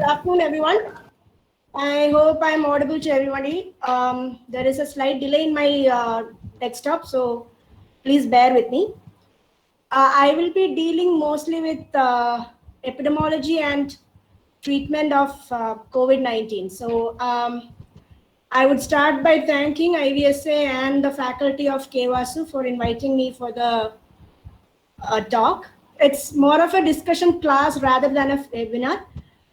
afternoon, everyone. I hope I'm audible to everybody. There is a slight delay in my desktop, so please bear with me. I will be dealing mostly with epidemiology and treatment of COVID-19. So I would start by thanking IVSA and the faculty of KVASU for inviting me for the talk. It's more of a discussion class rather than a webinar.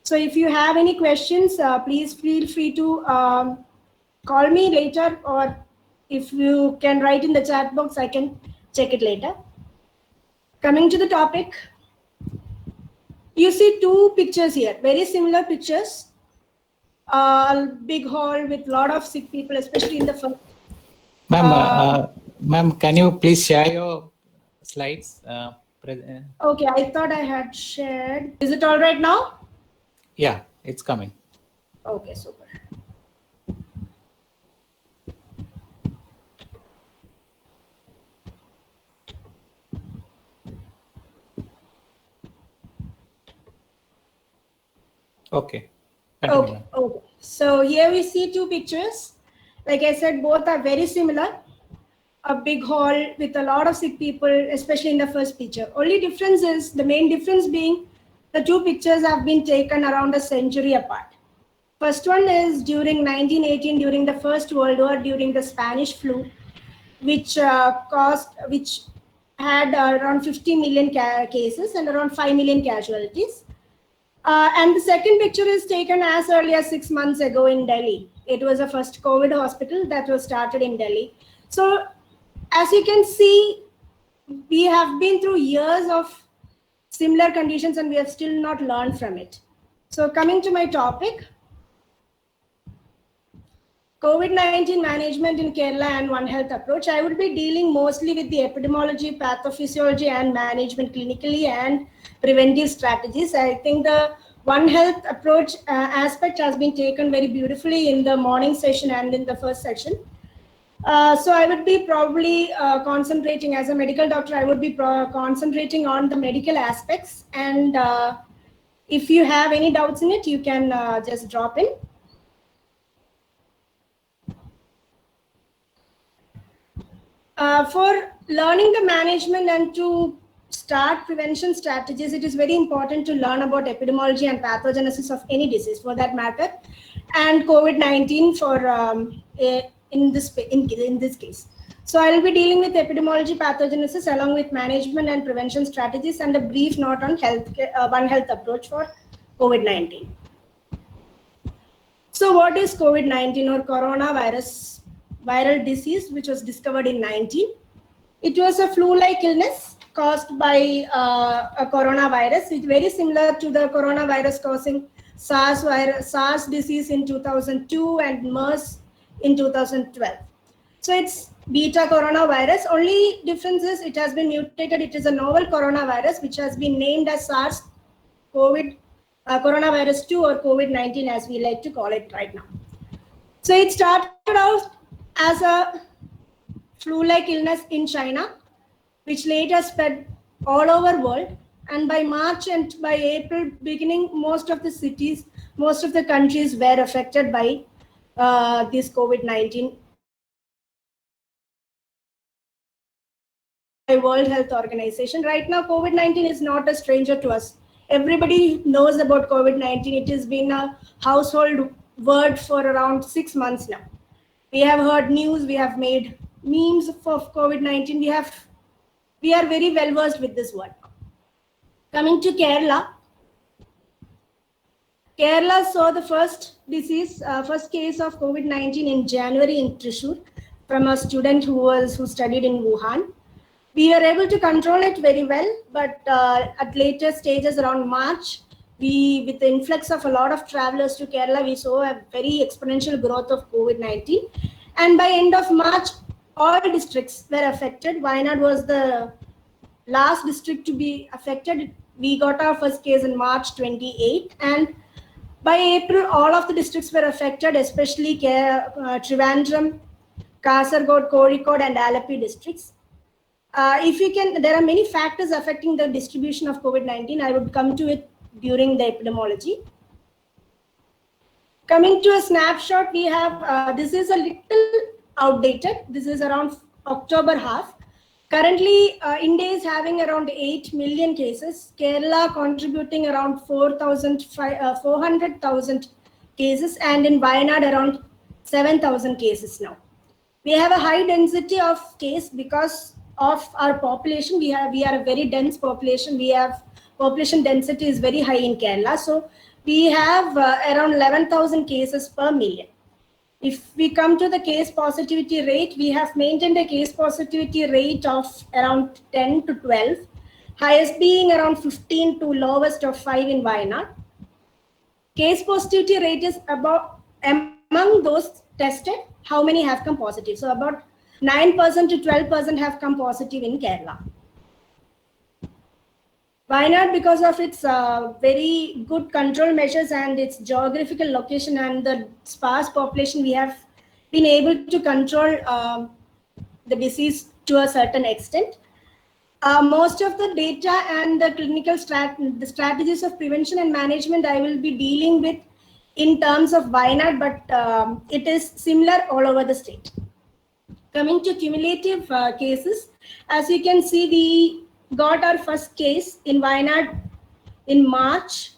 So if you have any questions, please feel free to call me later, or if you can write in the chat box, I can check it later. Coming to the topic, you see two pictures here, very similar pictures. A big hall with a lot of sick people, especially in the first. Ma'am, can you please share your slides? Okay, I thought I had shared. Is it all right now? Yeah, it's coming. Okay, super. Okay. Okay. So here we see two pictures. Like I said, both are very similar. A big hall with a lot of sick people, especially in the first picture. Only difference is, the main difference being, the two pictures have been taken around a century apart. First one is during 1918, during the First World War, during the Spanish flu, which had around 50 million cases and around 5 million casualties. And the second picture is taken as early as 6 months ago in Delhi. It was the first COVID hospital that was started in Delhi. So as you can see, we have been through years of similar conditions and we have still not learned from it. So coming to my topic, COVID-19 management in Kerala and One Health approach. I would be dealing mostly with the epidemiology, pathophysiology, and management clinically and preventive strategies. I think the One Health approach aspect has been taken very beautifully in the morning session and in the first section. So I would be probably concentrating, as a medical doctor, I would be concentrating on the medical aspects. And if you have any doubts in it, you can just drop in. For learning the management and to start prevention strategies, it is very important to learn about epidemiology and pathogenesis of any disease for that matter, and COVID-19 for in this case. So I will be dealing with epidemiology, pathogenesis, along with management and prevention strategies, and a brief note on One Health approach for COVID-19. So what is COVID-19 or coronavirus viral disease, which was discovered in 19? It was a flu-like illness caused by a coronavirus, which is very similar to the coronavirus causing SARS disease in 2002 and MERS in 2012. So it's beta coronavirus. Only difference is it has been mutated. It is a novel coronavirus which has been named as coronavirus 2 or COVID-19, as we like to call it right now. So it started out as a flu-like illness in China, which later spread all over world. And by March and by April beginning, most of the cities, most of the countries were affected by this COVID-19 by World Health Organization. Right now, COVID-19 is not a stranger to us. Everybody knows about COVID-19. It has been a household word for around 6 months now. We have heard news, we have made memes of COVID-19. We are very well versed with this word. Coming to Kerala. Kerala saw the first case of COVID-19 in January in Thrissur from a student who studied in Wuhan. We were able to control it very well, but at later stages around March, with the influx of a lot of travelers to Kerala, we saw a very exponential growth of COVID-19. And by end of March, all districts were affected. Wayanad was the last district to be affected. We got our first case in March 28, and by April, all of the districts were affected, especially Trivandrum, Kasaragod, Kozhikode, and Alleppey districts. There are many factors affecting the distribution of COVID-19. I would come to it during the epidemiology. Coming to a snapshot, we have, this is a little outdated. This is around October half. Currently, India is having around 8 million cases. Kerala contributing around 400,000 cases, and in Wayanad around 7,000 cases now. We have a high density of case because of our population. We are a very dense population. We have population density is very high in Kerala. So we have around 11,000 cases per million. If we come to the case positivity rate, we have maintained a case positivity rate of around 10 to 12, highest being around 15 to lowest of 5 in Wayanad. Case positivity rate is about, among those tested, how many have come positive? So about 9% to 12% have come positive in Kerala. Wayanad, because of its very good control measures and its geographical location and the sparse population, we have been able to control the disease to a certain extent. Most of the data and the clinical the strategies of prevention and management I will be dealing with in terms of Wayanad, but it is similar all over the state. Coming to cumulative cases, as you can see, we got our first case in Wayanad in March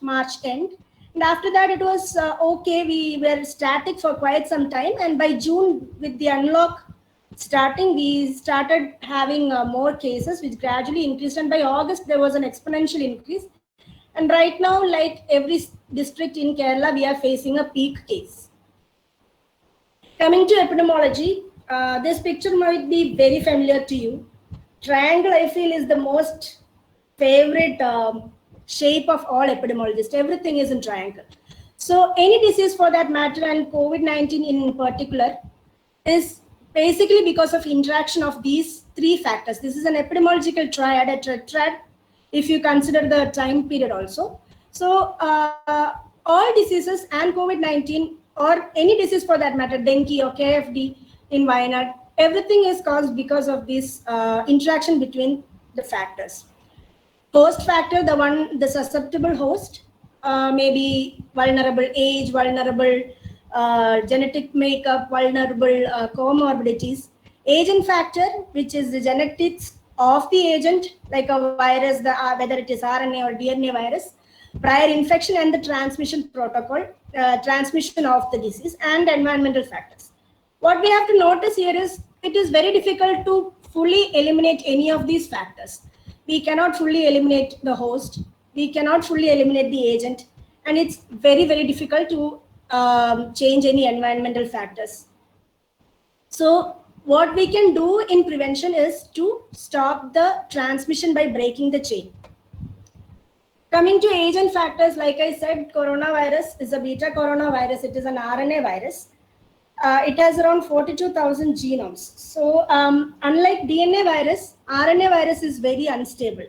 end. And after that, it was okay. We were static for quite some time. And by June, with the unlock starting, we started having more cases, which gradually increased. And by August, there was an exponential increase. And right now, like every district in Kerala, we are facing a peak case. Coming to epidemiology, this picture might be very familiar to you. Triangle, I feel, is the most favorite shape of all epidemiologists. Everything is in triangle. So any disease for that matter, and COVID-19 in particular, is basically because of interaction of these three factors. This is an epidemiological triad, a tetrad, if you consider the time period also. So all diseases and COVID-19, or any disease for that matter, dengue or KFD in Wayanad, everything is caused because of this interaction between the factors. Host factor, the susceptible host, maybe vulnerable age, vulnerable genetic makeup, vulnerable comorbidities. Agent factor, which is the genetics of the agent, like a virus, whether it is RNA or DNA virus, prior infection and the transmission protocol, transmission of the disease, and environmental factors. What we have to notice here is it is very difficult to fully eliminate any of these factors. We cannot fully eliminate the host. We cannot fully eliminate the agent. And it's very, very difficult to change any environmental factors. So what we can do in prevention is to stop the transmission by breaking the chain. Coming to agent factors, like I said, coronavirus is a beta coronavirus. It is an RNA virus. It has around 42,000 genomes. So unlike DNA virus, RNA virus is very unstable.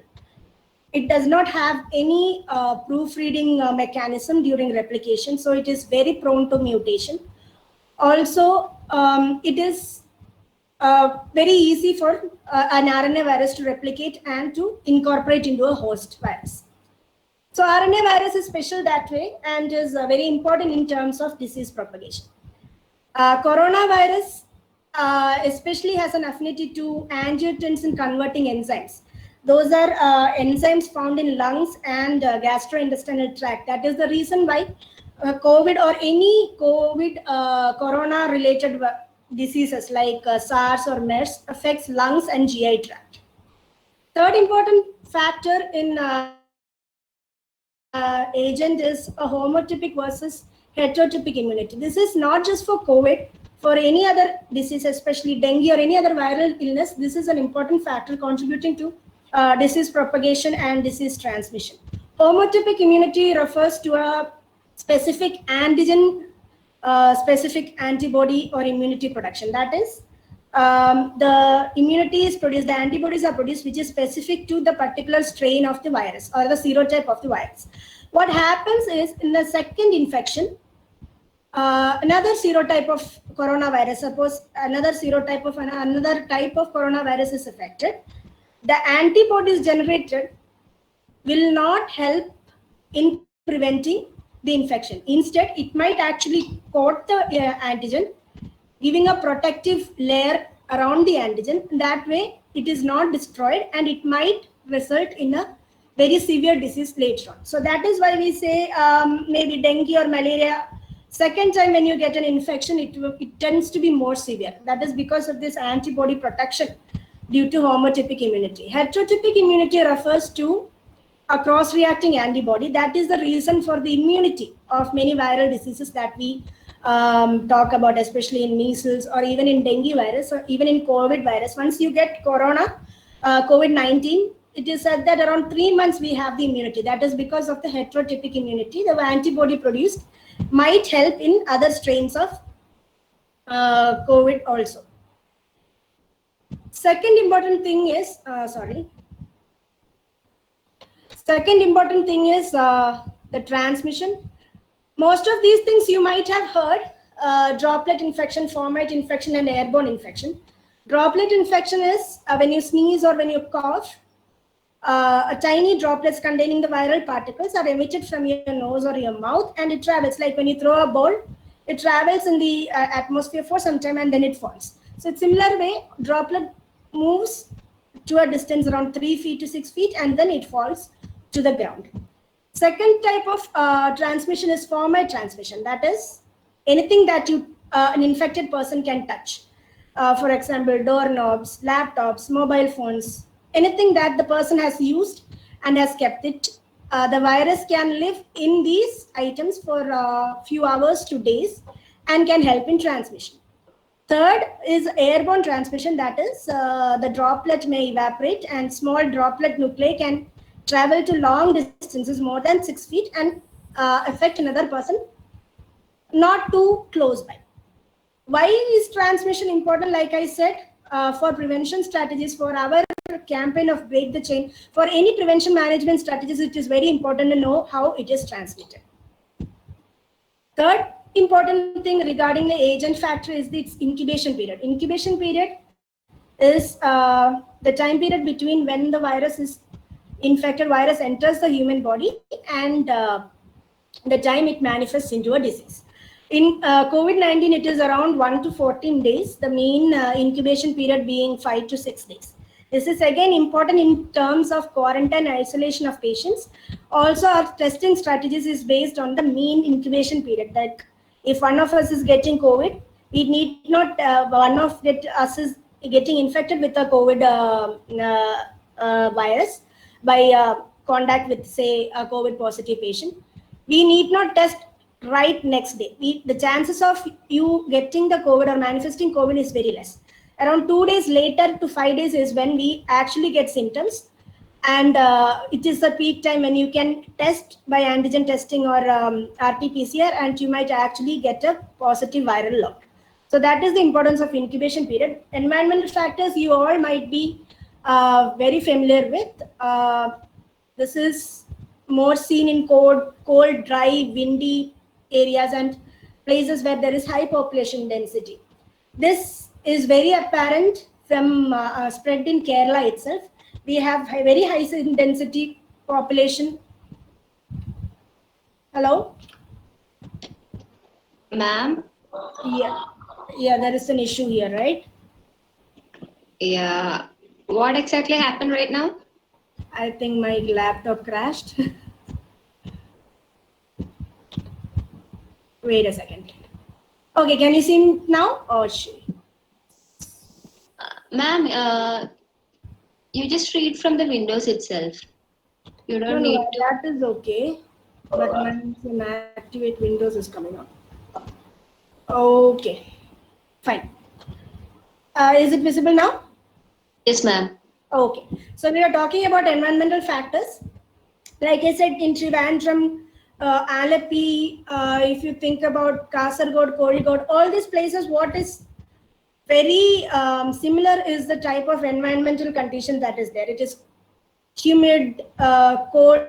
It does not have any proofreading mechanism during replication. So it is very prone to mutation. Also, it is very easy for an RNA virus to replicate and to incorporate into a host virus. So RNA virus is special that way and is very important in terms of disease propagation. Coronavirus especially has an affinity to angiotensin converting enzymes. Those are enzymes found in lungs and gastrointestinal tract. That is the reason why COVID or any COVID corona related diseases like SARS or MERS affects lungs and GI tract. Third important factor in agent is a homotypic versus heterotypic immunity. This is not just for COVID, for any other disease, especially dengue or any other viral illness. This is an important factor contributing to disease propagation and disease transmission. Homotypic immunity refers to a specific antigen, specific antibody or immunity production. That is, the immunity is produced, the antibodies are produced, which is specific to the particular strain of the virus or the serotype of the virus. What happens is, in the second infection, another serotype of coronavirus, suppose another serotype of another type of coronavirus is affected, the antibodies generated will not help in preventing the infection. Instead, it might actually coat the antigen, giving a protective layer around the antigen. That way, it is not destroyed and it might result in a very severe disease later on. So that is why we say maybe dengue or malaria, second time when you get an infection, it tends to be more severe. That is because of this antibody protection due to homotypic immunity. Heterotypic immunity refers to a cross-reacting antibody. That is the reason for the immunity of many viral diseases that we talk about, especially in measles or even in dengue virus or even in COVID virus. Once you get corona, COVID-19, it is said that around 3 months we have the immunity. That is because of the heterotypic immunity. The antibody produced might help in other strains of COVID also. Second important thing is, the transmission. Most of these things you might have heard, droplet infection, fomite infection, and airborne infection. Droplet infection is when you sneeze or when you cough, tiny droplets containing the viral particles are emitted from your nose or your mouth, and it travels. Like when you throw a ball, it travels in the atmosphere for some time and then it falls. So it's similar way, droplet moves to a distance around 3 feet to 6 feet and then it falls to the ground. Second type of transmission is fomite transmission. That is anything that an infected person can touch. For example, doorknobs, laptops, mobile phones, anything that the person has used and has kept it. The virus can live in these items for a few hours to days and can help in transmission. Third is airborne transmission. That is, the droplet may evaporate and small droplet nuclei can travel to long distances, more than 6 feet, and affect another person not too close by. Why is transmission important? Like I said, for prevention strategies, for our campaign of Break the Chain, for any prevention management strategies, it is very important to know how it is transmitted. Third important thing regarding the agent factor is its incubation period. Incubation period is the time period between when the infected virus enters the human body and the time it manifests into a disease. In COVID-19, it is around 1 to 14 days, the mean incubation period being 5 to 6 days. This is again important in terms of quarantine isolation of patients. Also, our testing strategies is based on the mean incubation period. Like if one of us is getting COVID, we need not us is getting infected with a COVID virus by contact with, say, a COVID positive patient. We need not test right next day. The chances of you getting the COVID or manifesting COVID is very less. Around 2 days later to 5 days is when we actually get symptoms. And it is the peak time when you can test by antigen testing or RT-PCR, and you might actually get a positive viral load. So that is the importance of incubation period. Environmental factors you all might be very familiar with. This is more seen in cold, dry, windy areas and places where there is high population density. This is very apparent from spread in Kerala itself. We have very high density population. Hello? Ma'am? Yeah, there is an issue here, right? Yeah. What exactly happened right now? I think my laptop crashed. Wait a second. Okay, can you see me now? Oh, shit. Ma'am, you just read from the windows itself. You don't need to. That is okay. But when activate Windows is coming on. Okay, fine. Is it visible now? Yes, ma'am. Okay. So we are talking about environmental factors. Like I said, in Trivandrum, Alleppey, if you think about Kasaragod, Kozhikode, all these places, what is very similar is the type of environmental condition that is there. It is humid, cold,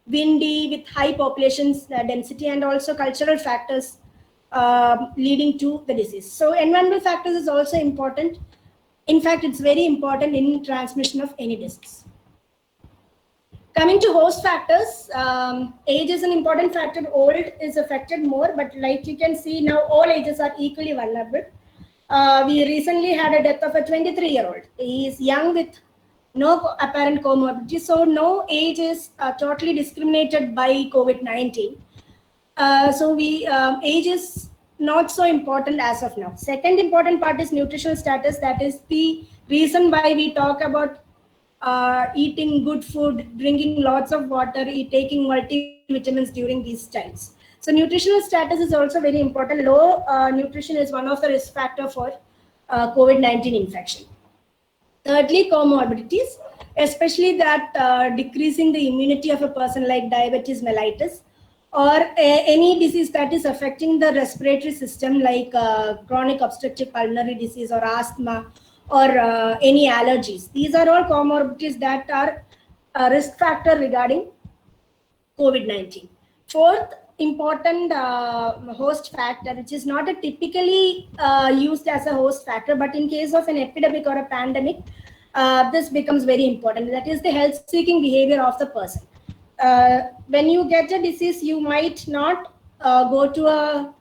windy, with high population density, and also cultural factors leading to the disease. So environmental factors is also important. In fact, it's very important in transmission of any disease. Coming to host factors, age is an important factor. Old is affected more, but like you can see now, all ages are equally vulnerable. We recently had a death of a 23-year-old. He is young with no apparent comorbidity, so no age is totally discriminated by COVID-19. So age is not so important as of now. Second important part is nutritional status. That is the reason why we talk about eating good food, drinking lots of water, taking multivitamins during these times. So nutritional status is also very important. Low nutrition is one of the risk factor for COVID-19 infection. Thirdly, comorbidities, especially that decreasing the immunity of a person like diabetes mellitus, or any disease that is affecting the respiratory system like chronic obstructive pulmonary disease or asthma, or any allergies. These are all comorbidities that are a risk factor regarding COVID-19. Fourth important host factor, which is not a typically used as a host factor, but in case of an epidemic or a pandemic, this becomes very important. That is the health-seeking behavior of the person. When you get a disease, you might not go to a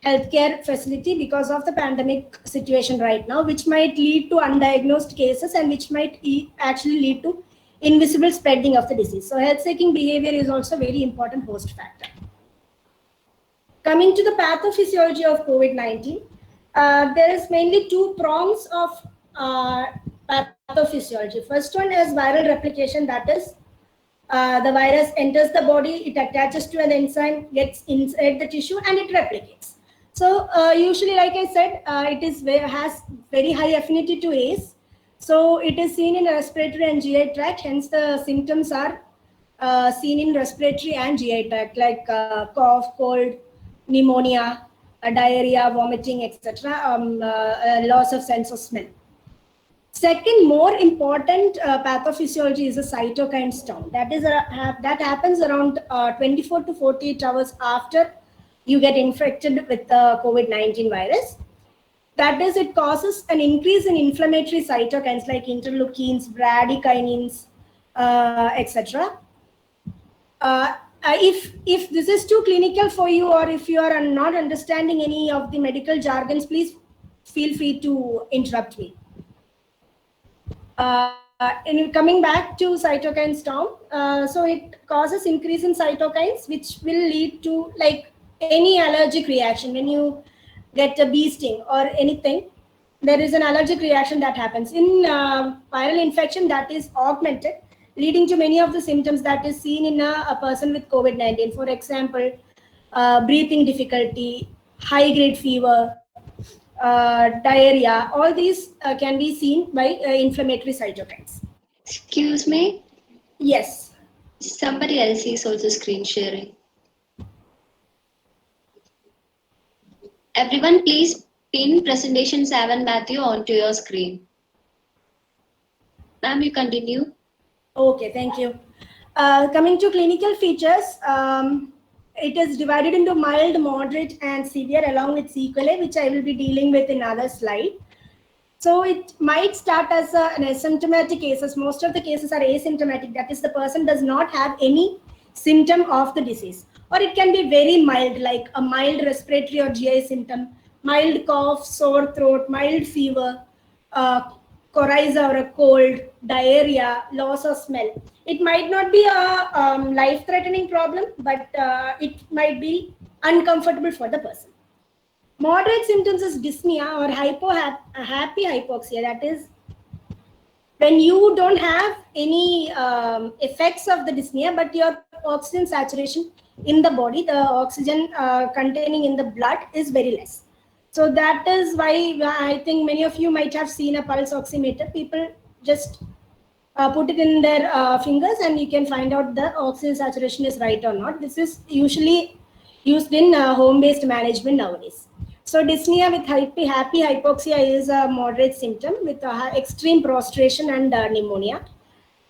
healthcare facility because of the pandemic situation right now, which might lead to undiagnosed cases and which might actually lead to invisible spreading of the disease. So health-seeking behavior is also a very important host factor. Coming to the pathophysiology of COVID-19, there is mainly two prongs of pathophysiology. First one is viral replication, that is the virus enters the body, it attaches to an enzyme, gets inside the tissue, and it replicates. So usually, like I said, has very high affinity to ACE. So it is seen in respiratory and GI tract. Hence, the symptoms are seen in respiratory and GI tract, like cough, cold, pneumonia, diarrhea, vomiting, etc. Loss of sense of smell. Second, more important pathophysiology is a cytokine storm. That happens around 24 to 48 hours after you get infected with the COVID-19 virus. That is, it causes an increase in inflammatory cytokines like interleukins, bradykinins, etc. If this is too clinical for you, or if you are not understanding any of the medical jargons, please feel free to interrupt me. And coming back to cytokine storm, so it causes increase in cytokines, which will lead to like any allergic reaction. When you get a bee sting or anything, there is an allergic reaction that happens. In viral infection, that is augmented, leading to many of the symptoms that is seen in a person with COVID-19. For example, breathing difficulty, high-grade fever, diarrhea. All these can be seen by inflammatory cytokines. Excuse me? Yes. Somebody else is also screen sharing. Everyone, please pin presentation 7 Matthew onto your screen. Ma'am, you continue. Okay, thank you. Coming to clinical features, it is divided into mild, moderate, and severe, along with sequelae, which I will be dealing with in another slide. So it might start as an asymptomatic cases. Most of the cases are asymptomatic. That is, the person does not have any symptom of the disease. Or it can be very mild, like a mild respiratory or GI symptom, mild cough, sore throat, mild fever, coryza or a cold, diarrhea, loss of smell. It might not be a life-threatening problem, but it might be uncomfortable for the person. Moderate symptoms is dyspnea or happy hypoxia. That is, when you don't have any effects of the dyspnea, but your oxygen saturation in the body, the oxygen containing in the blood is very less. So that is why I think many of you might have seen a pulse oximeter. People just put it in their fingers and you can find out the oxygen saturation is right or not. This is usually used in home-based management nowadays. So dyspnea with happy hypoxia is a moderate symptom with extreme prostration and pneumonia.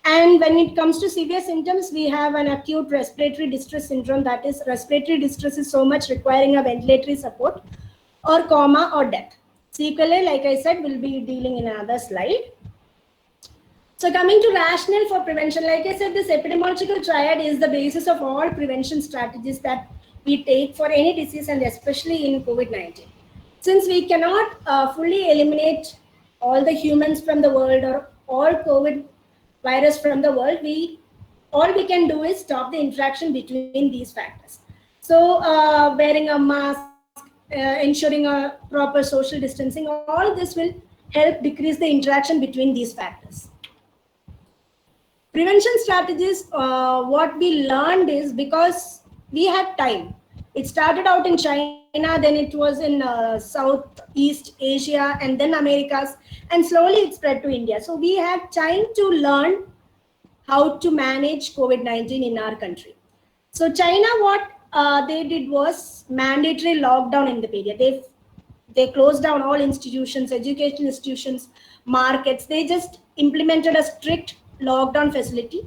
And when it comes to severe symptoms, we have an acute respiratory distress syndrome. That is, respiratory distress is so much requiring a ventilatory support, or coma or death. Sequelae, like I said, will be dealing in another slide. So coming to rationale for prevention, like I said, this epidemiological triad is the basis of all prevention strategies that we take for any disease and especially in COVID-19. Since we cannot fully eliminate all the humans from the world or all COVID virus from the world, all we can do is stop the interaction between these factors. So wearing a mask, ensuring a proper social distancing, all this will help decrease the interaction between these factors. Prevention strategies, what we learned is because we had time. It started out in China, then it was in Southeast Asia, and then Americas, and slowly it spread to India. So we had time to learn how to manage COVID-19 in our country. So China, what they did was mandatory lockdown in the period. They closed down all institutions, educational institutions, markets. They just implemented a strict lockdown facility,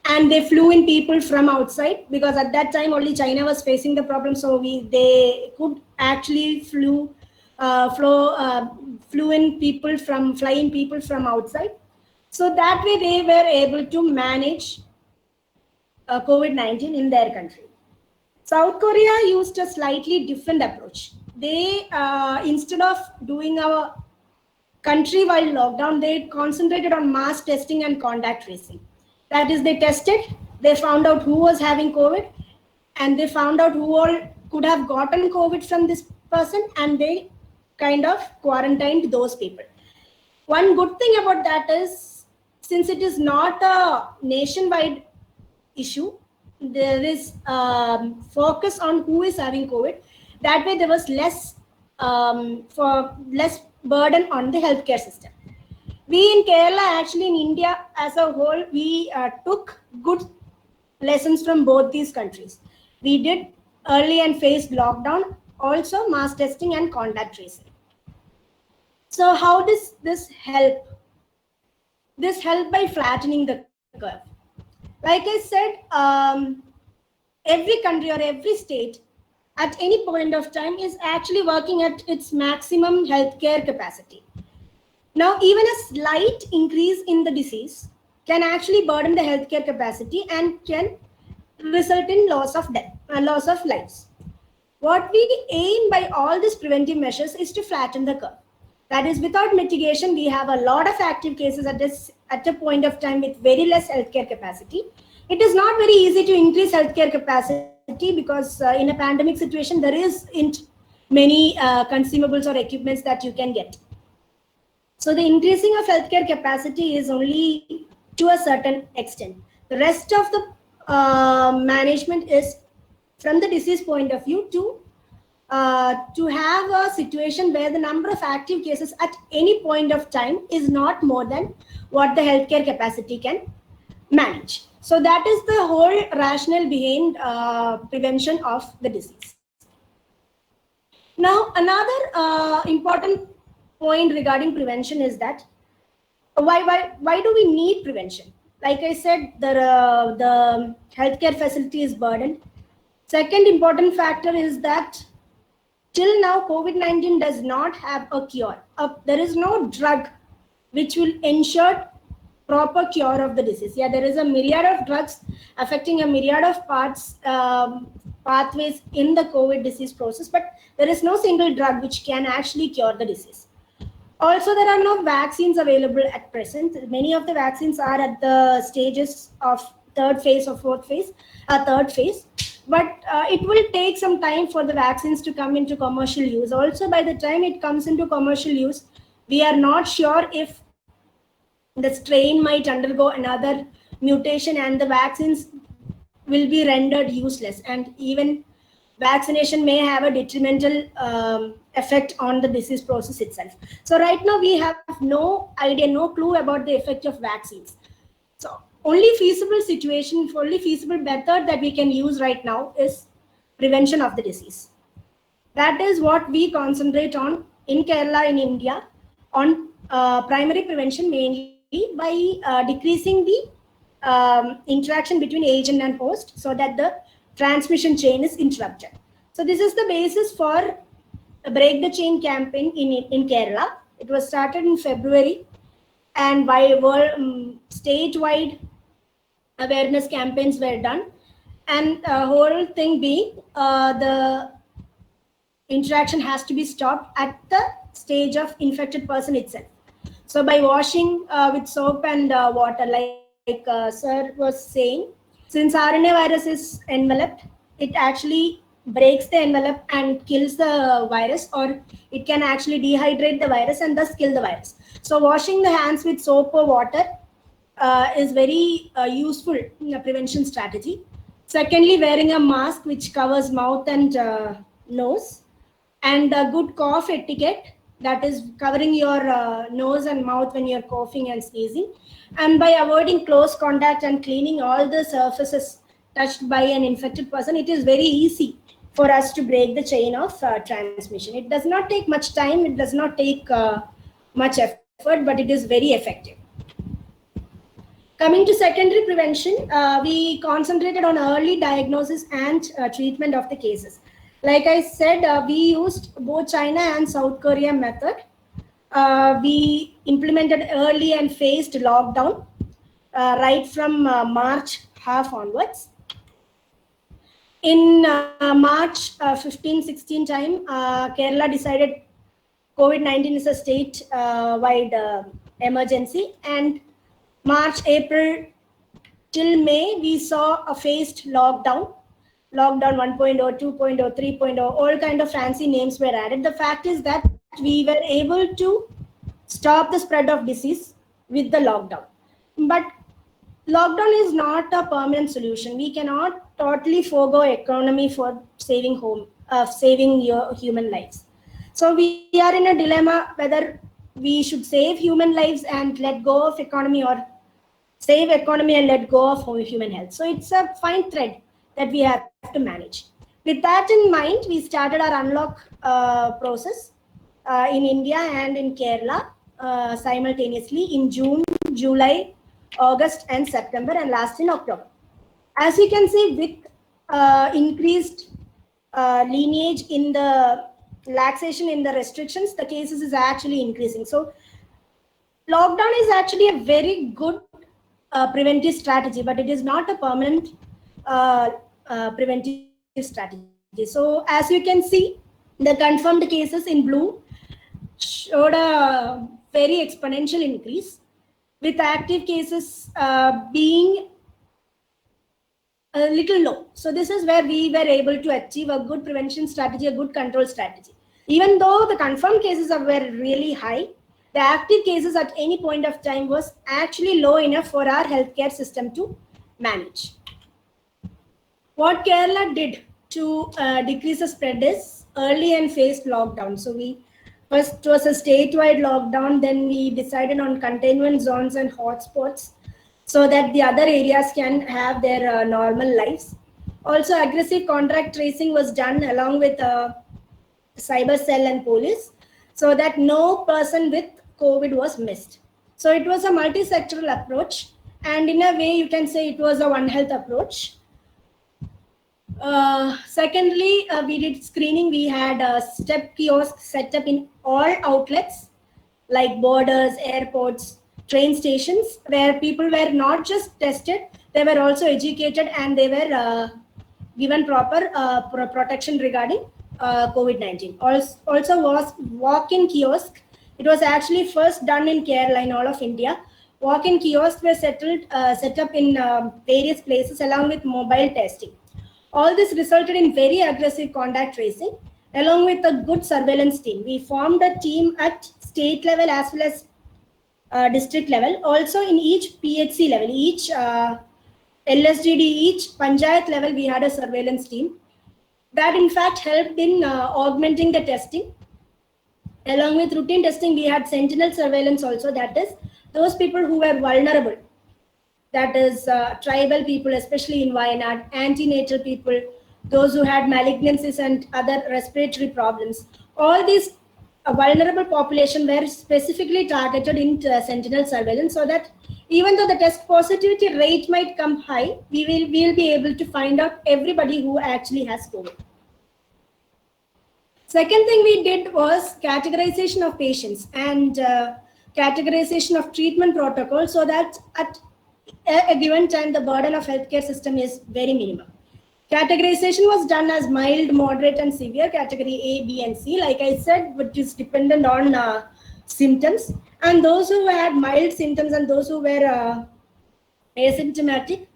and they flew in people from outside because at that time only China was facing the problem. So they could actually flew in people from outside. So that way they were able to manage COVID-19 in their country. South Korea used a slightly different approach. They instead of doing a country-wide lockdown, they concentrated on mass testing and contact tracing. That is, they tested, they found out who was having COVID, and they found out who all could have gotten COVID from this person, and they kind of quarantined those people. One good thing about that is, since it is not a nationwide issue, there is focus on who is having COVID. That way, there was less burden on the healthcare system. We in Kerala, actually in India as a whole, we took good lessons from both these countries. We did early and phased lockdown, also mass testing and contact tracing. So how does this help? This helped by flattening the curve. Like I said, every country or every state at any point of time is actually working at its maximum healthcare capacity. Now, even a slight increase in the disease can actually burden the healthcare capacity and can result in loss of lives. What we aim by all these preventive measures is to flatten the curve. That is, without mitigation, we have a lot of active cases at a point of time with very less healthcare capacity. It is not very easy to increase healthcare capacity because in a pandemic situation, there isn't many consumables or equipments that you can get. So the increasing of healthcare capacity is only to a certain extent. The rest of the management is from the disease point of view to have a situation where the number of active cases at any point of time is not more than what the healthcare capacity can manage. So that is the whole rationale behind prevention of the disease. Now, another important point regarding prevention is that why do we need prevention? Like I said, the healthcare facility is burdened. Second important factor is that till now, COVID-19 does not have a cure. There is no drug which will ensure proper cure of the disease. Yeah, there is a myriad of drugs affecting a myriad of pathways in the COVID disease process, but there is no single drug which can actually cure the disease. Also, there are no vaccines available at present. Many of the vaccines are at the stages of third phase or third phase. But it will take some time for the vaccines to come into commercial use. Also, by the time it comes into commercial use, we are not sure if the strain might undergo another mutation and the vaccines will be rendered useless. And even vaccination may have a detrimental effect on the disease process itself. So right now we have no idea, no clue about the effect of vaccines. So only feasible method that we can use right now is prevention of the disease. That is what we concentrate on in Kerala, in India, on primary prevention, mainly by decreasing the interaction between agent and host so that the transmission chain is interrupted. So this is the basis for a Break the Chain campaign in Kerala. It was started in February. and state-wide awareness campaigns were done, and the whole thing being the interaction has to be stopped at the stage of infected person itself. So by washing with soap and water, like sir was saying, since RNA virus is enveloped, it actually breaks the envelope and kills the virus, or it can actually dehydrate the virus and thus kill the virus. So washing the hands with soap or water is very useful prevention strategy. Secondly, wearing a mask which covers mouth and nose, and a good cough etiquette, that is covering your nose and mouth when you're coughing and sneezing, and by avoiding close contact and cleaning all the surfaces touched by an infected person, it is very easy for us to break the chain of transmission. It does not take much time, it does not take much effort, but it is very effective. Coming to secondary prevention, we concentrated on early diagnosis and treatment of the cases. Like I said, we used both China and South Korea method. We implemented early and phased lockdown right from March half onwards. In March 15-16 time, Kerala decided COVID-19 is a state-wide emergency, and March, April till May, we saw a phased lockdown. Lockdown 1.0, 2.0, 3.0, all kind of fancy names were added. The fact is that we were able to stop the spread of disease with the lockdown. But lockdown is not a permanent solution. We cannot totally forego economy for saving your human lives. So we are in a dilemma whether we should save human lives and let go of economy, or save economy and let go of human health. So it's a fine thread that we have to manage. With that in mind, we started our unlock process in India and in Kerala simultaneously in June, July, August and September, and last in October. As you can see, with increased lineage in the relaxation in the restrictions, the cases is actually increasing. So lockdown is actually a very good preventive strategy, but it is not a permanent preventive strategy. So as you can see, the confirmed cases in blue showed a very exponential increase, with active cases being a little low. So this is where we were able to achieve a good prevention strategy, a good control strategy. Even though the confirmed cases were really high, the active cases at any point of time was actually low enough for our healthcare system to manage. What Kerala did to decrease the spread is early and phased lockdown. So we first was a statewide lockdown, then we decided on containment zones and hotspots so that the other areas can have their normal lives. Also, aggressive contact tracing was done along with cyber cell and police, so that no person with COVID was missed. So it was a multi-sectoral approach, and in a way you can say it was a One Health approach. Secondly, we did screening. We had a step kiosk set up in all outlets like borders, airports, train stations, where people were not just tested, they were also educated, and they were given proper protection regarding COVID-19. Also was walk-in kiosk. It was actually first done in Kerala, in all of India. Walk-in kiosks were set up in various places along with mobile testing. All this resulted in very aggressive contact tracing along with a good surveillance team. We formed a team at state level as well as district level. Also in each PHC level, each LSGD, each panchayat level, we had a surveillance team that in fact helped in augmenting the testing. Along with routine testing, we had sentinel surveillance also, that is those people who were vulnerable, that is tribal people, especially in Wayanad, antenatal people, those who had malignancies and other respiratory problems. All these vulnerable population were specifically targeted in sentinel surveillance, so that even though the test positivity rate might come high, we will be able to find out everybody who actually has COVID. Second thing we did was categorization of patients, and categorization of treatment protocol so that at a given time the burden of healthcare system is very minimal. Categorization was done as mild, moderate, and severe, category A, B, and C, like I said, which is dependent on symptoms. And those who had mild symptoms and those who were asymptomatic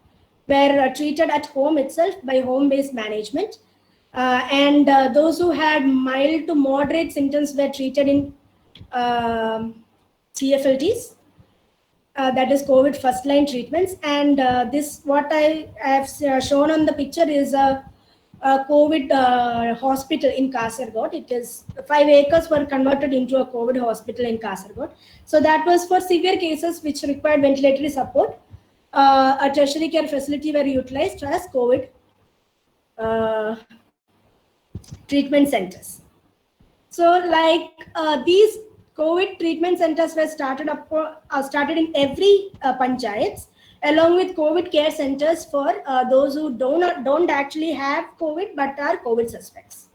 were treated at home itself by home-based management. And those who had mild to moderate symptoms were treated in CFLTs. That is COVID first line treatments. And this, what I have shown on the picture is a COVID hospital in Kasaragod. It is 5 acres were converted into a COVID hospital in Kasaragod. So that was for severe cases which required ventilatory support. A tertiary care facility were utilized as COVID treatment centers. So like these COVID treatment centers were started in every panchayats, along with COVID care centers for those who don't actually have COVID but are COVID suspects.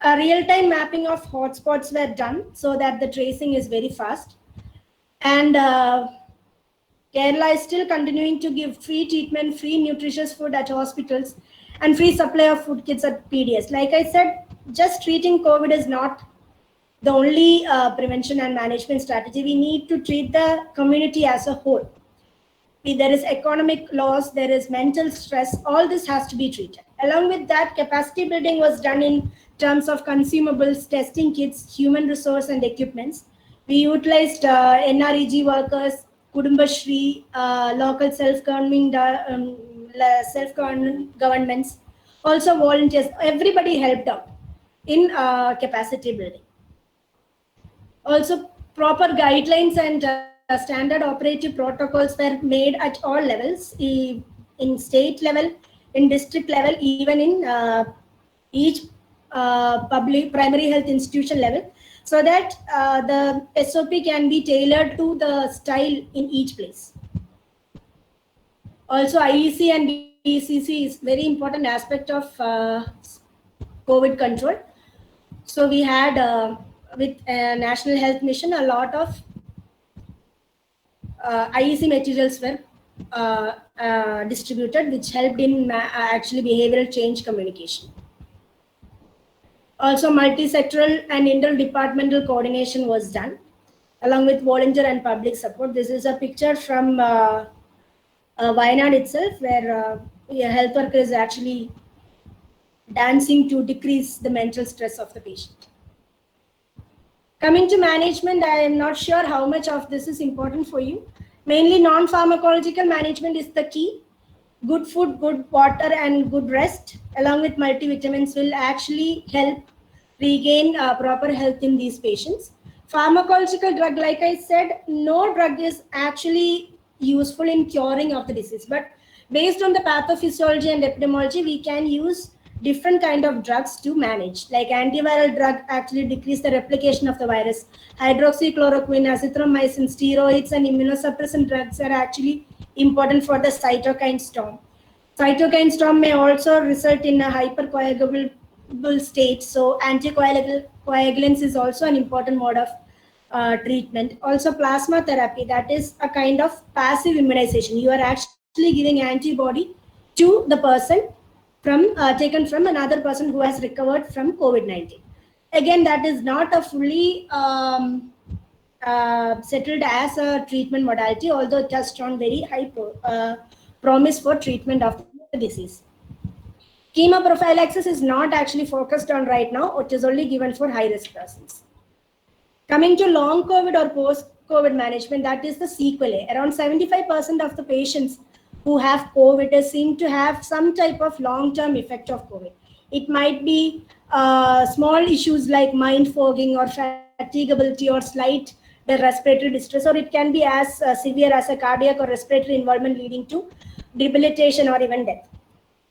A real-time mapping of hotspots were done so that the tracing is very fast. And Kerala is still continuing to give free treatment, free nutritious food at hospitals, and free supply of food kits at PDS. Like I said, just treating COVID is not the only prevention and management strategy. We need to treat the community as a whole. There is economic loss, there is mental stress, all this has to be treated. Along with that, capacity building was done in terms of consumables, testing kits, human resource and equipments. We utilized NREG workers, Kudumbashri, local self-governments, also volunteers. Everybody helped out in capacity building. Also, proper guidelines and standard operative protocols were made at all levels, in state level, in district level, even in each public primary health institution level, so that the SOP can be tailored to the style in each place. Also, IEC and BCC is very important aspect of COVID control. So we had with National Health Mission, a lot of IEC materials were distributed, which helped in actually behavioral change communication. Also, multi-sectoral and inter-departmental coordination was done, along with volunteer and public support. This is a picture from Wayanad itself, where a health worker is actually dancing to decrease the mental stress of the patient. Coming to management, I am not sure how much of this is important for you. Mainly non-pharmacological management is the key. Good food, good water, and good rest, along with multivitamins, will actually help regain proper health in these patients. Pharmacological drug, like I said, no drug is actually useful in curing of the disease. But based on the pathophysiology and epidemiology, we can use different kind of drugs to manage. Like antiviral drug actually decrease the replication of the virus. Hydroxychloroquine, azithromycin, steroids, and immunosuppressant drugs are actually important for the cytokine storm. Cytokine storm may also result in a hypercoagulable state. So anticoagulants is also an important mode of treatment. Also plasma therapy, that is a kind of passive immunization. You are actually giving antibody to the person from taken from another person who has recovered from COVID-19. Again, that is not a fully settled as a treatment modality, although it has shown very high promise for treatment of the disease. Chemoprophylaxis is not actually focused on right now. It is only given for high-risk persons. Coming to long COVID or post-COVID management, that is the sequelae. Around 75% of the patients who have COVID seem to have some type of long-term effect of COVID. It might be small issues like mind fogging or fatigability or slight respiratory distress, or it can be as severe as a cardiac or respiratory involvement leading to debilitation or even death.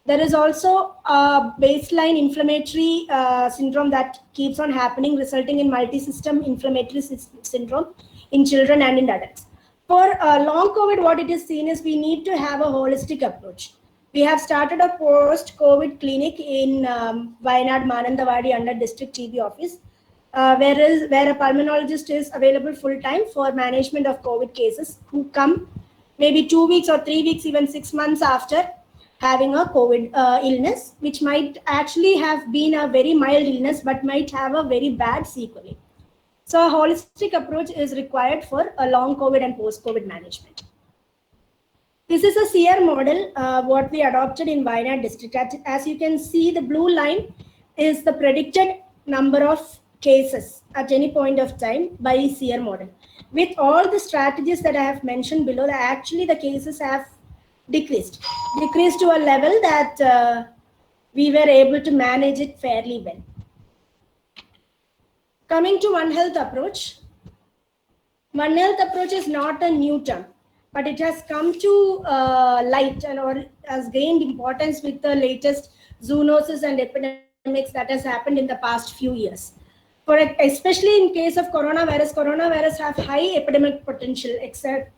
There is also a baseline inflammatory syndrome that keeps on happening, resulting in multi-system inflammatory syndrome in children and in adults. For long COVID, what it is seen is we need to have a holistic approach. We have started a post-COVID clinic in Wayanad Manandavadi under district TB office. where a pulmonologist is available full time for management of COVID cases who come maybe 2 weeks or 3 weeks, even 6 months after having a COVID illness, which might actually have been a very mild illness, but might have a very bad sequelae. So a holistic approach is required for a long COVID and post-COVID management. This is a CR model, what we adopted in Wayanad district. As you can see, the blue line is the predicted number of cases at any point of time by CR model. With all the strategies that I have mentioned below, actually the cases have decreased to a level that we were able to manage it fairly well. Coming to One Health approach. One Health approach is not a new term, but it has come to light and or has gained importance with the latest zoonosis and epidemics that has happened in the past few years. Especially in case of coronavirus have high epidemic potential, except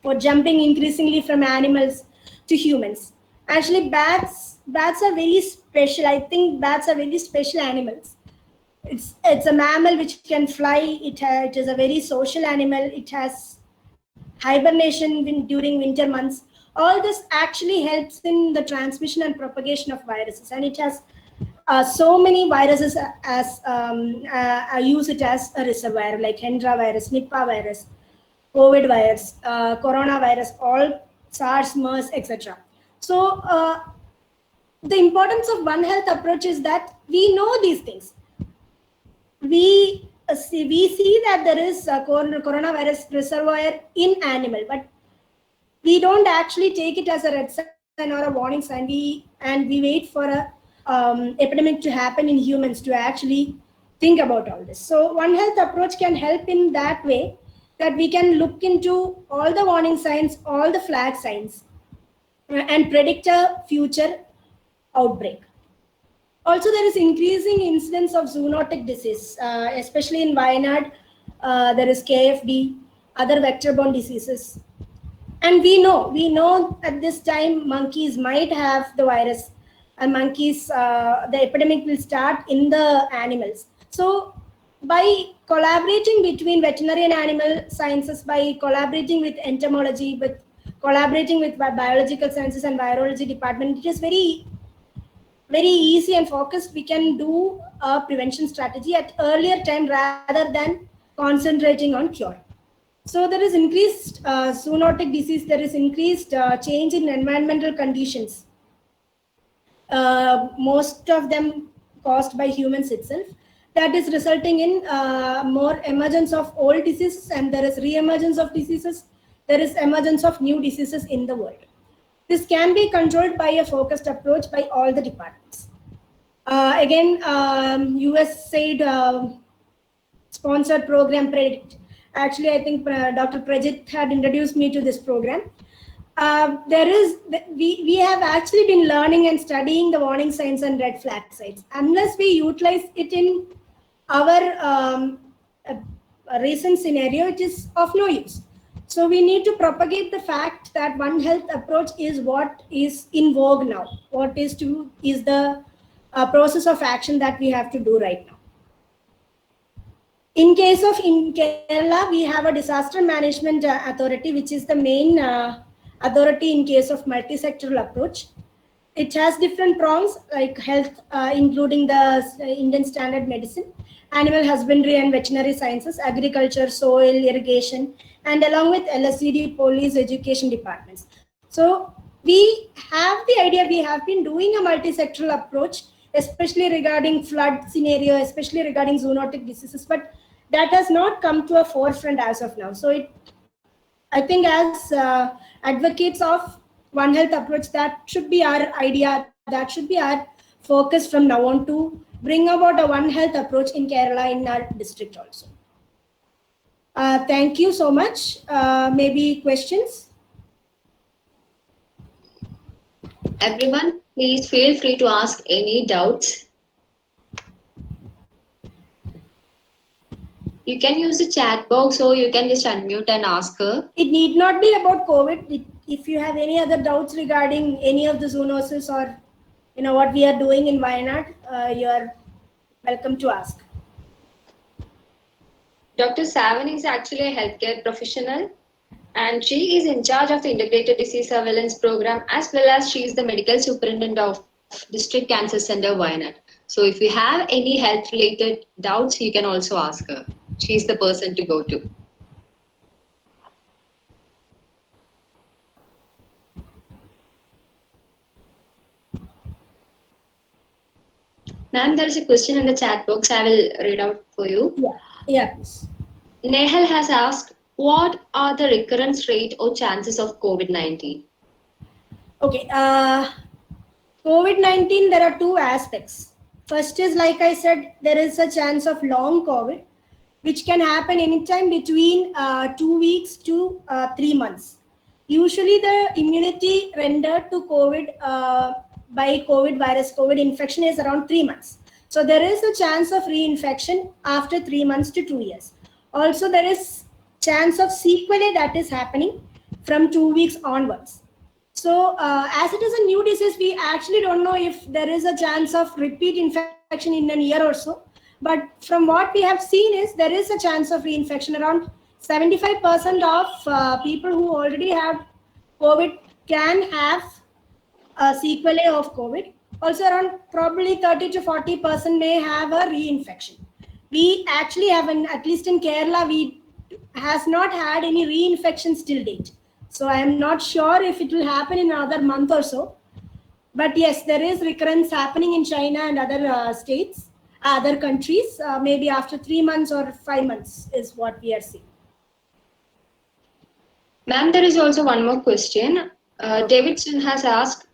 for jumping increasingly from animals to humans. Actually, bats are very special. I think bats are very special animals. It's a mammal which can fly. It is a very social animal. It has hibernation during winter months. All this actually helps in the transmission and propagation of viruses, and it has so many viruses as use it as a reservoir, like Hendra virus, Nipah virus, COVID virus, coronavirus, all SARS, MERS, etc. So the importance of One Health approach is that we know these things. We see that there is a coronavirus reservoir in animal, but we don't actually take it as a red sign or a warning sign. We wait for a epidemic to happen in humans to actually think about all this. So One Health approach can help in that way, that we can look into all the warning signs, all the flag signs, and predict a future outbreak. Also, there is increasing incidence of zoonotic disease, especially in Wayanad. There is KFD, other vector-borne diseases. And we know at this time monkeys might have the virus, and monkeys, the epidemic will start in the animals. So by collaborating between veterinary and animal sciences, by collaborating with entomology, with collaborating with biological sciences and virology department, it is very easy and focused. We can do a prevention strategy at earlier time rather than concentrating on cure. So there is increased zoonotic disease, there is increased change in environmental conditions, most of them caused by humans itself, that is resulting in more emergence of old diseases, and there is re-emergence of diseases, there is emergence of new diseases in the world. This can be controlled by a focused approach by all the departments. Again, USAID sponsored program PREDICT. Actually, I think Dr. Prajit had introduced me to this program. We have actually been learning and studying the warning signs and red flag signs. Unless we utilize it in our recent scenario, it is of no use. So we need to propagate the fact that One Health approach is what is in vogue now. What is the process of action that we have to do right now. In Kerala, we have a disaster management authority, which is the main authority in case of multi-sectoral approach. It has different prongs like health, including the Indian Standard Medicine, animal husbandry and veterinary sciences, agriculture, soil, irrigation, and along with LSCD, police, education departments. So we have the idea, we have been doing a multi-sectoral approach, especially regarding flood scenario, especially regarding zoonotic diseases, but that has not come to a forefront as of now. So I think as advocates of One Health approach, that should be our idea, that should be our focus from now on, to bring about a One Health approach in Kerala, in our district also. Thank you so much. Maybe questions? Everyone, please feel free to ask any doubts. You can use the chat box, or you can just unmute and ask her. It need not be about COVID. If you have any other doubts regarding any of the zoonosis or what we are doing in Wayanad, you are welcome to ask. Dr. Savan is actually a healthcare professional and she is in charge of the Integrated Disease Surveillance Program as well as she is the medical superintendent of District Cancer Center, Wayanad. So if you have any health related doubts, you can also ask her. She is the person to go to. Ma'am, there is a question in the chat box. I will read out for you. Yeah, please. Nehal has asked, what are the recurrence rate or chances of COVID-19? Okay. COVID-19, there are two aspects. First is, like I said, there is a chance of long COVID, which can happen anytime between 2 weeks to 3 months. Usually, the immunity rendered to COVID by COVID virus, COVID infection is around 3 months. So there is a chance of reinfection after 3 months to 2 years. Also, there is chance of sequelae that is happening from 2 weeks onwards. So, as it is a new disease, we actually don't know if there is a chance of repeat infection in a year or so. But from what we have seen is there is a chance of reinfection. Around 75% of people who already have COVID can have a sequelae of COVID. Also, around probably 30 to 40% may have a reinfection. We actually have, at least in Kerala, we has not had any reinfections till date. So I am not sure if it will happen in another month or so. But yes, there is recurrence happening in China and other states, other countries, maybe after 3 months or 5 months is what we are seeing. Ma'am, there is also one more question. Davidson has asked,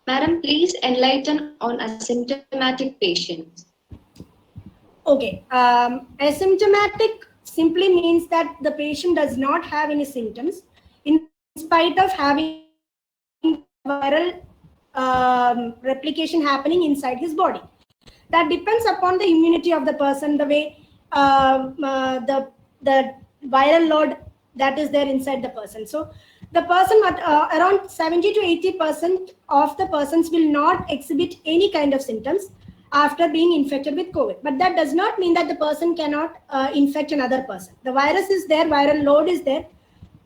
Madam, please enlighten on asymptomatic patients. Okay, asymptomatic simply means that the patient does not have any symptoms in spite of having viral replication happening inside his body. That depends upon the immunity of the person, the way the viral load that is there inside the person. So the person, around 70 to 80% of the persons will not exhibit any kind of symptoms after being infected with COVID. But that does not mean that the person cannot infect another person. The virus is there, viral load is there,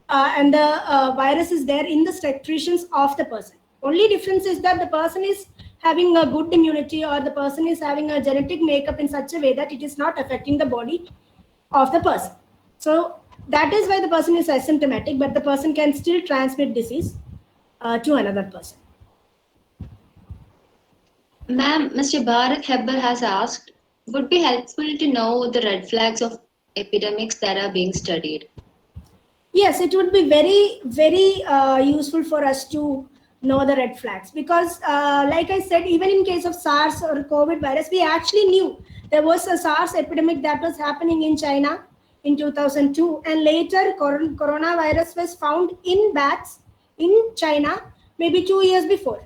and the virus is there in the secretions of the person. Only difference is that the person is having a good immunity or the person is having a genetic makeup in such a way that it is not affecting the body of the person. So that is why the person is asymptomatic, but the person can still transmit disease to another person. Ma'am, Mr. Bharat Hebbal has asked, would be helpful to know the red flags of epidemics that are being studied. Yes, it would be very, very useful for us to know the red flags because, like I said, even in case of SARS or COVID virus, we actually knew there was a SARS epidemic that was happening in China in 2002, and later coronavirus was found in bats in China maybe 2 years before.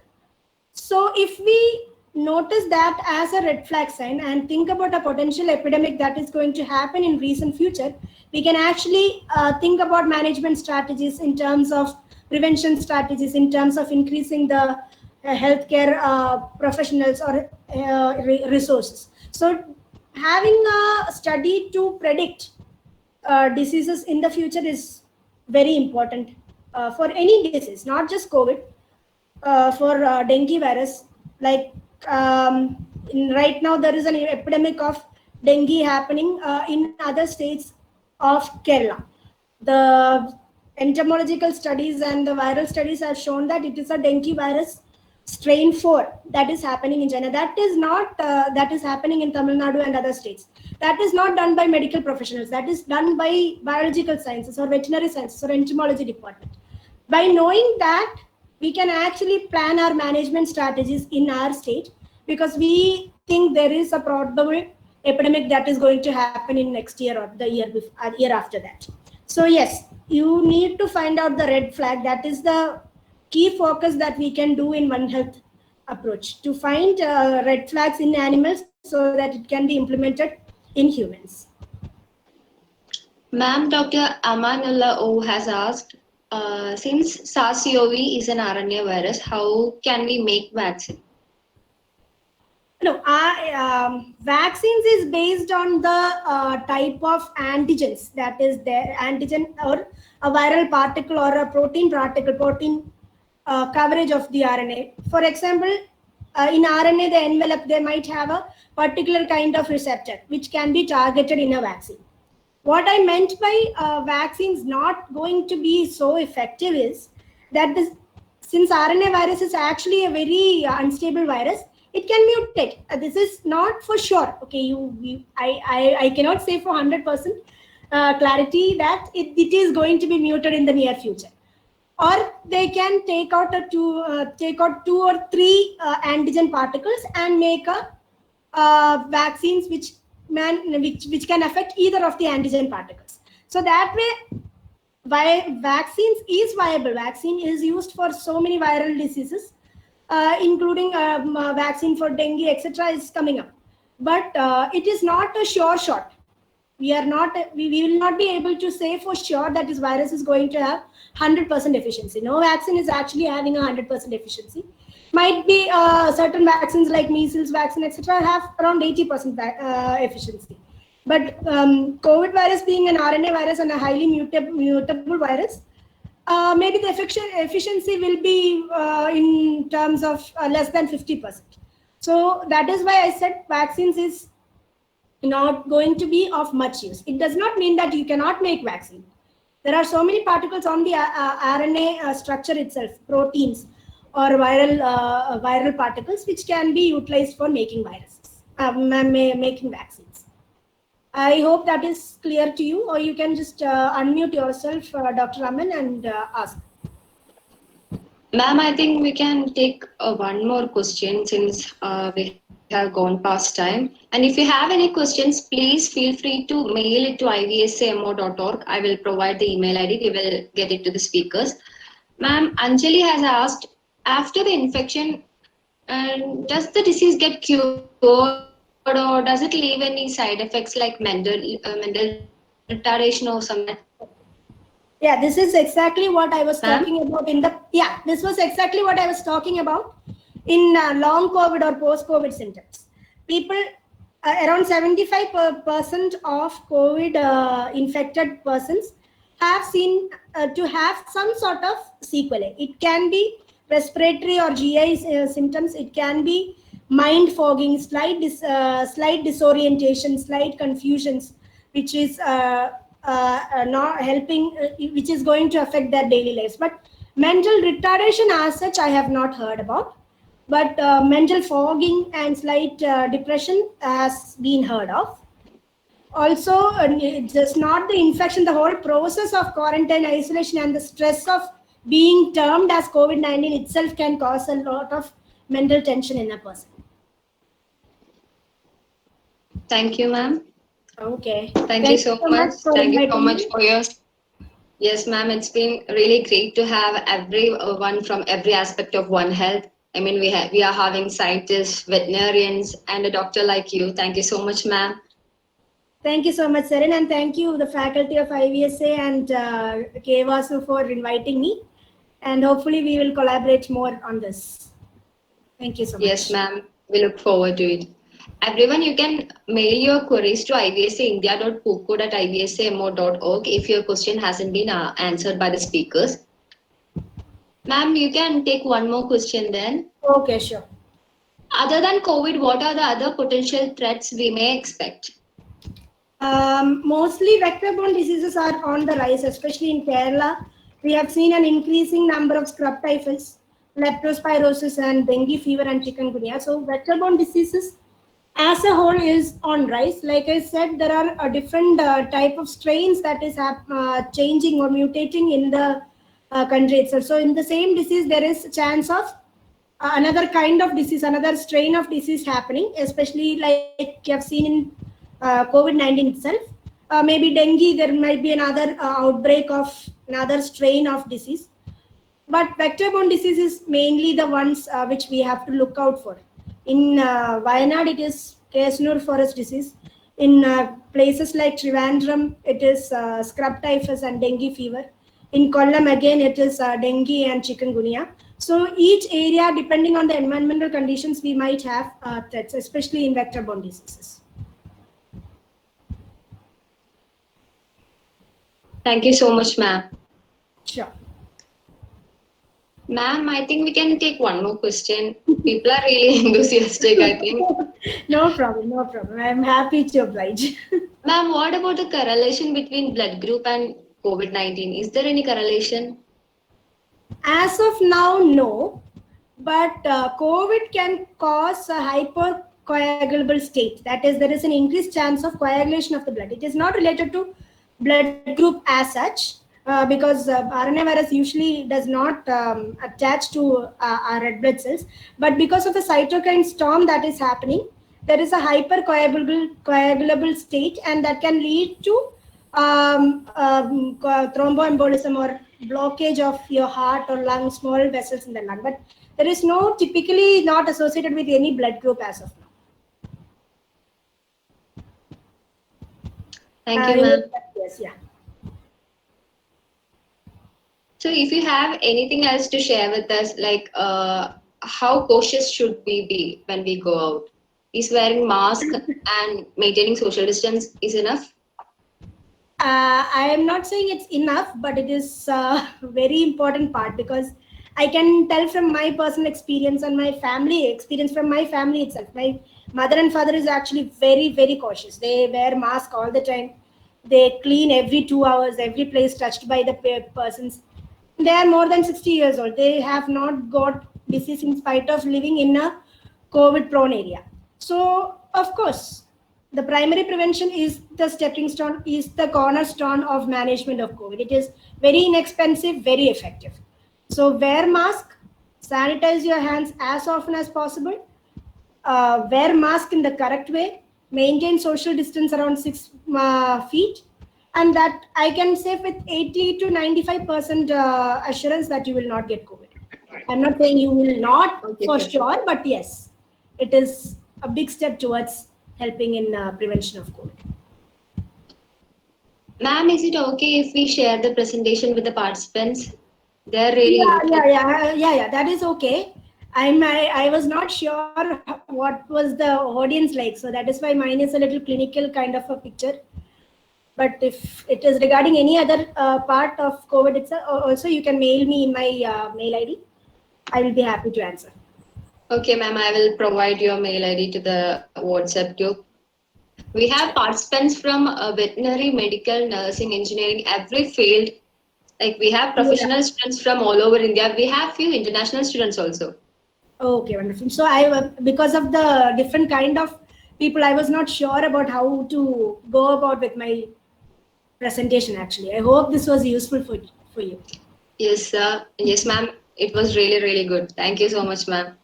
So if we notice that as a red flag sign and think about a potential epidemic that is going to happen in recent future, we can actually think about management strategies in terms of prevention strategies, in terms of increasing the healthcare professionals or resources. So having a study to predict diseases in the future is very important for any disease, not just COVID. For dengue virus, like right now there is an epidemic of dengue happening in other states of Kerala. The entomological studies and the viral studies have shown that it is a dengue virus strain 4 that is happening in China. That is not that is happening in Tamil Nadu and other states. That is not done by medical professionals. That is done by biological sciences or veterinary sciences or entomology department. By knowing that, we can actually plan our management strategies in our state because we think there is a probable epidemic that is going to happen in next year or the year after that. So yes, you need to find out the red flag. That is the key focus that we can do in One Health approach, to find red flags in animals so that it can be implemented in humans. Ma'am, Dr. Amanullah O has asked, since SARS-CoV is an RNA virus, how can we make vaccine? No, vaccines is based on the type of antigens that is there, antigen or a viral particle or a protein coverage of the RNA. For example, in RNA, the envelope, they might have a particular kind of receptor which can be targeted in a vaccine. What I meant by vaccines not going to be so effective is that since RNA virus is actually a very unstable virus, it can mutate. This is not for sure. Okay, I cannot say for 100% clarity that it is going to be muted in the near future. Or they can take out two or three antigen particles and make vaccines which can affect either of the antigen particles. So that way, vaccines is viable. Vaccine is used for so many viral diseases, including vaccine for dengue, etc. is coming up. But it is not a sure shot. We will not be able to say for sure that this virus is going to have 100% efficiency. No vaccine is actually having 100% efficiency. Might be certain vaccines like measles vaccine, etc. have around 80% efficiency. But COVID virus being an RNA virus and a highly mutable virus, maybe the efficiency will be in terms of less than 50%. So that is why I said vaccines is not going to be of much use. It does not mean that you cannot make vaccine. There are so many particles on the RNA structure itself, proteins or viral particles, which can be utilized for making viruses, making vaccines. I hope that is clear to you, or you can just unmute yourself, Dr. Raman, and ask. Ma'am, I think we can take one more question since we have gone past time. And if you have any questions, please feel free to mail it to ivsamo.org. I will provide the email ID. We will get it to the speakers. Ma'am, Anjali has asked, after the infection, does the disease get cured or does it leave any side effects like mental retardation or something? Yeah, this is exactly what I was talking about this was exactly what I was talking about in long COVID or post-COVID symptoms. People, around 75% of COVID infected persons have seen to have some sort of sequelae. It can be respiratory or GI symptoms. It can be mind fogging, slight disorientation, slight confusions, which is not helping, which is going to affect their daily lives. But mental retardation as such, I have not heard about. But mental fogging and slight depression has been heard of. Also, it's just not the infection, the whole process of quarantine, isolation, and the stress of being termed as COVID-19 itself can cause a lot of mental tension in a person. Thank you, ma'am. Okay. Thank you so much. Thank you so much for yours. Yes, ma'am. It's been really great to have everyone from every aspect of One Health. I mean, we are having scientists, veterinarians, and a doctor like you. Thank you so much, ma'am. Thank you so much, Sarin, and thank you, the faculty of IVSA and KVASU for inviting me. And hopefully we will collaborate more on this. Thank you so much. Yes, ma'am. We look forward to it. Everyone, you can mail your queries to ivsaindia.pocode@ivsamo.org if your question hasn't been answered by the speakers. Ma'am, you can take one more question then. Okay, sure. Other than COVID, what are the other potential threats we may expect? Mostly vector-borne diseases are on the rise, especially in Kerala. We have seen an increasing number of scrub typhus, leptospirosis, and dengue fever and chikungunya. So vector-borne diseases as a whole is on rise. Like I said, there are a different type of strains that is changing or mutating in the country itself. So in the same disease, there is a chance of another kind of disease, another strain of disease happening, especially like you have seen in COVID-19 itself. Maybe dengue, there might be another outbreak of another strain of disease. But vector-borne disease is mainly the ones which we have to look out for. In Wayanad, it is Kesnur forest disease. In places like Trivandrum, it is scrub typhus and dengue fever. In Kollam, again, it is dengue and chikungunya. So each area, depending on the environmental conditions, we might have threats, especially in vector-borne diseases. Thank you so much, ma'am. Sure. Ma'am, I think we can take one more question. People are really enthusiastic, I think. No problem, no problem. I'm happy to oblige. Ma'am, what about the correlation between blood group and COVID-19? Is there any correlation? As of now, no. But COVID can cause a hypercoagulable state. That is, there is an increased chance of coagulation of the blood. It is not related to blood group as such, because RNA virus usually does not attach to our red blood cells. But because of the cytokine storm that is happening, there is a hypercoagulable state, and that can lead to thromboembolism or blockage of your heart or lung, small vessels in the lung. But there is no typically not associated with any blood group as of now. Thank you, ma'am. Yes, yeah. So if you have anything else to share with us, like how cautious should we be when we go out? Is wearing mask and maintaining social distance is enough? I am not saying it's enough, but it is a very important part, because I can tell from my personal experience and my family experience from my family itself. My mother and father is actually very, very cautious. They wear mask all the time. They clean every 2 hours, every place touched by the persons. They are more than 60 years old. They have not got disease in spite of living in a COVID prone area. So, of course, the primary prevention is the stepping stone, is the cornerstone of management of COVID. It is very inexpensive, very effective. So wear mask, sanitize your hands as often as possible, wear mask in the correct way, maintain social distance around 6 feet, and that I can say with 80 to 95% assurance that you will not get COVID. I'm not saying you will not for sure, but yes, it is a big step towards helping in prevention of COVID. Ma'am, is it okay if we share the presentation with the participants? They're really Yeah. That is okay. I was not sure what was the audience like, so that is why mine is a little clinical kind of a picture. But if it is regarding any other part of COVID itself, also you can mail me in my mail ID. I will be happy to answer. Okay, ma'am, I will provide your mail ID to the WhatsApp group. We have participants from veterinary, medical, nursing, engineering, every field. Like we have professional students from all over India. We have few international students also. Okay, wonderful. So because of the different kind of people, I was not sure about how to go about with my presentation actually. I hope this was useful for you. Yes, sir. Yes, ma'am. It was really, really good. Thank you so much, ma'am.